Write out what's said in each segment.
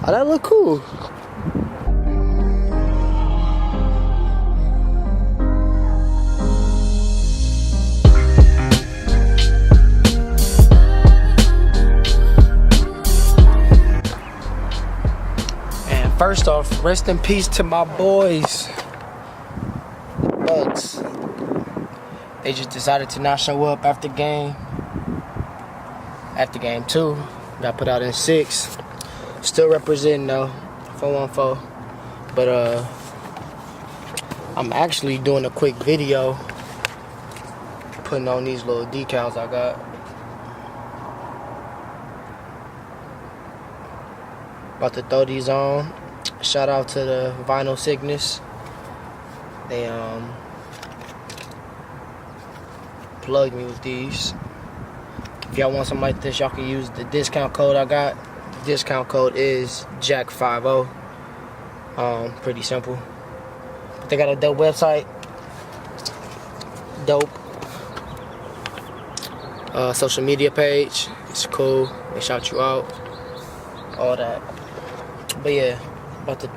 Oh, that look cool. And first off, rest in peace to my boys, the Bucks. They just decided to not show up after game 2. Got put out in 6. Still representing though, 414. But I'm actually doing a quick video putting on these little decals I got. About to throw these on. Shout out to the Vinyl Sickness. They plugged me with these. If y'all want something like this, y'all can use the discount code I got. Discount code is Jack50. Pretty simple. They got a dope website. Dope. Social media page. It's cool. They shout you out. All that. But yeah, about to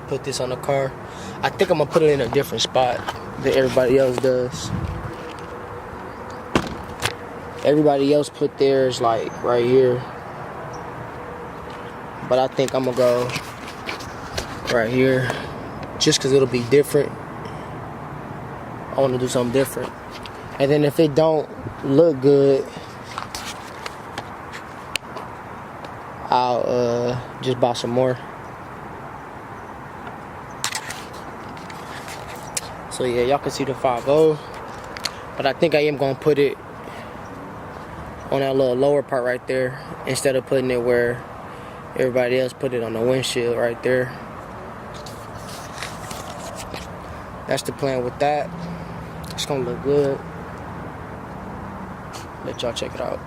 put this on the car. I think I'm gonna put it in a different spot than everybody else does. Everybody else put theirs like right here. But I think I'm gonna go right here just because it'll be different. I want to do something different. And then if it don't look good, I'll just buy some more. So yeah, y'all can see the 5.0. But I think I am gonna put it on that little lower part right there instead of putting it where everybody else put it on the windshield right there. That's the plan with that. It's gonna look good. Let y'all check it out.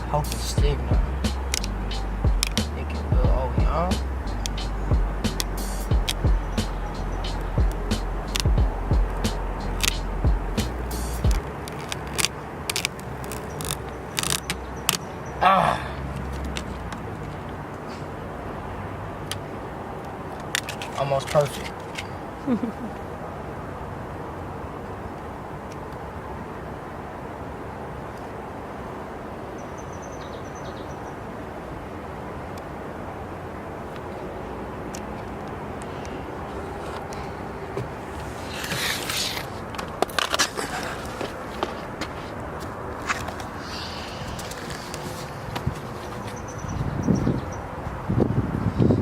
Hope it's stick now. Make it real old, y'all. Almost perfect.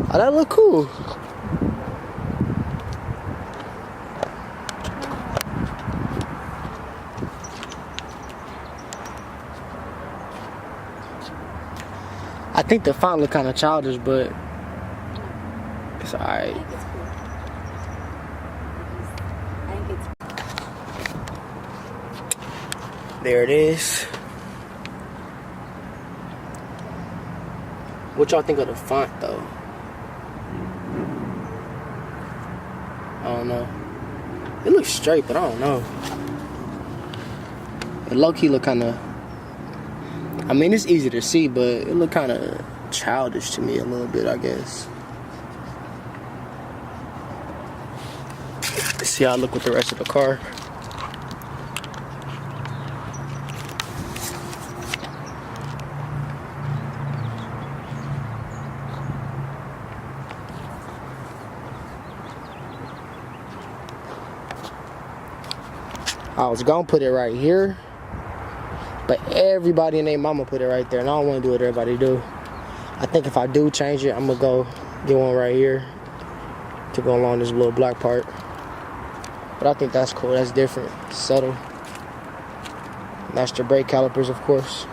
Oh, that look cool. I think the font look kind of childish, but it's alright. There it is. What y'all think of the font though? I don't know. It looks straight, but I don't know. It low-key look kind of... I mean, it's easy to see, but it look kind of childish to me a little bit, I guess. Let's see how I look with the rest of the car. I was gonna put it right here, but everybody and their mama put it right there, and I don't want to do what everybody do. I think if I do change it, I'm gonna go get one right here to go along this little black part. But I think that's cool. That's different, subtle. Master brake calipers, of course.